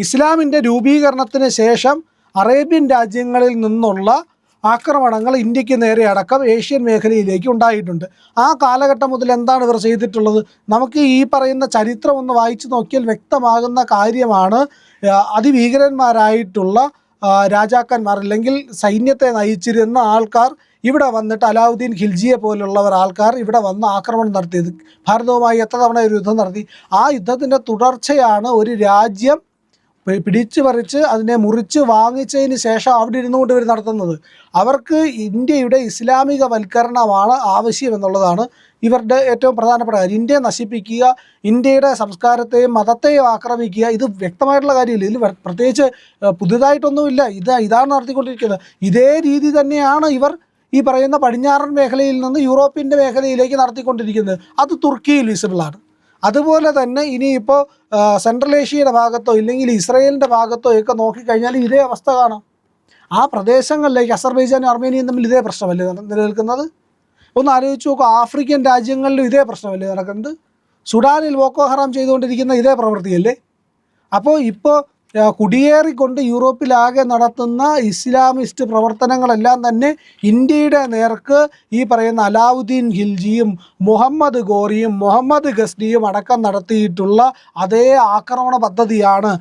ഇസ്ലാമിൻ്റെ രൂപീകരണത്തിന് ശേഷം അറേബ്യൻ രാജ്യങ്ങളിൽ നിന്നുള്ള ആക്രമണങ്ങൾ ഇന്ത്യക്ക് നേരെ അടക്കം ഏഷ്യൻ മേഖലയിലേക്ക് ഉണ്ടായിട്ടുണ്ട്. ആ കാലഘട്ടം മുതൽ എന്താണ് ഇവർ ചെയ്തിട്ടുള്ളത്? നമുക്ക് ഈ പറയുന്ന ചരിത്രം ഒന്ന് വായിച്ചു നോക്കിയാൽ വ്യക്തമാകുന്ന കാര്യമാണ്. അതിഭീകരന്മാരായിട്ടുള്ള രാജാക്കന്മാർ അല്ലെങ്കിൽ സൈന്യത്തെ നയിച്ചിരുന്ന ആൾക്കാർ ഇവിടെ വന്നിട്ട് അലാവുദ്ദീൻ ഖിൽജിയെ പോലുള്ളവർ ആൾക്കാർ ഇവിടെ വന്ന് ആക്രമണം നടത്തിയത്. ഭാരതവുമായി എത്ര തവണ ഒരു യുദ്ധം നടത്തി? ആ യുദ്ധത്തിൻ്റെ തുടർച്ചയാണ് ഒരു രാജ്യം പിടിച്ചു പറിച്ച് അതിനെ മുറിച്ച് വാങ്ങിച്ചതിന് ശേഷം അവിടെ ഇരുന്നുകൊണ്ട് ഇവർ നടത്തുന്നത്. അവർക്ക് ഇന്ത്യയുടെ ഇസ്ലാമിക വൽക്കരണമാണ് ആവശ്യമെന്നുള്ളതാണ് ഇവരുടെ ഏറ്റവും പ്രധാനപ്പെട്ട കാര്യം. ഇന്ത്യയെ നശിപ്പിക്കുക, ഇന്ത്യയുടെ സംസ്കാരത്തെയും മതത്തെയും ആക്രമിക്കുക, ഇത് വ്യക്തമായിട്ടുള്ള കാര്യമില്ല. ഇതിൽ പ്രത്യേകിച്ച് പുതുതായിട്ടൊന്നുമില്ല. ഇതാണ് നടത്തിക്കൊണ്ടിരിക്കുന്നത്. ഇതേ രീതി തന്നെയാണ് ഇവർ ഈ പറയുന്ന പടിഞ്ഞാറൻ മേഖലയിൽ നിന്ന് യൂറോപ്പിൻ്റെ മേഖലയിലേക്ക് നടത്തിക്കൊണ്ടിരിക്കുന്നത്. അത് തുർക്കിയിൽ വിസിബിളാണ്. അതുപോലെ തന്നെ ഇനിയിപ്പോൾ സെൻട്രൽ ഏഷ്യയുടെ ഭാഗത്തോ ഇല്ലെങ്കിൽ ഇസ്രയേലിൻ്റെ ഭാഗത്തോ ഒക്കെ നോക്കിക്കഴിഞ്ഞാൽ ഇതേ അവസ്ഥ കാണാം. ആ പ്രദേശങ്ങളിലേക്ക് അസർബൈജാനും അർമേനിയയും തമ്മിൽ ഇതേ പ്രശ്നമല്ലേ നിലനിൽക്കുന്നത്? ഒന്ന് ആലോചിച്ച് നോക്കുക. ആഫ്രിക്കൻ രാജ്യങ്ങളിലും ഇതേ പ്രശ്നമല്ലേ നടക്കുന്നത്? സുഡാനിൽ ബോക്കോ ഹറാം ചെയ്തുകൊണ്ടിരിക്കുന്ന ഇതേ പ്രവൃത്തിയല്ലേ? അപ്പോൾ ഇപ്പോൾ കുടിയേറിക്കൊണ്ട് യൂറോപ്പിലാകെ നടത്തുന്ന ഇസ്ലാമിസ്റ്റ് പ്രവർത്തനങ്ങളെല്ലാം തന്നെ ഇന്ത്യയുടെ നേർക്ക് ഈ പറയുന്ന അലാവുദ്ദീൻ ഖിൽജിയും മുഹമ്മദ് ഗോറിയും മുഹമ്മദ് ഗസ്നിയും അടക്കം നടത്തിയിട്ടുള്ള അതേ ആക്രമണ പദ്ധതിയാണ്.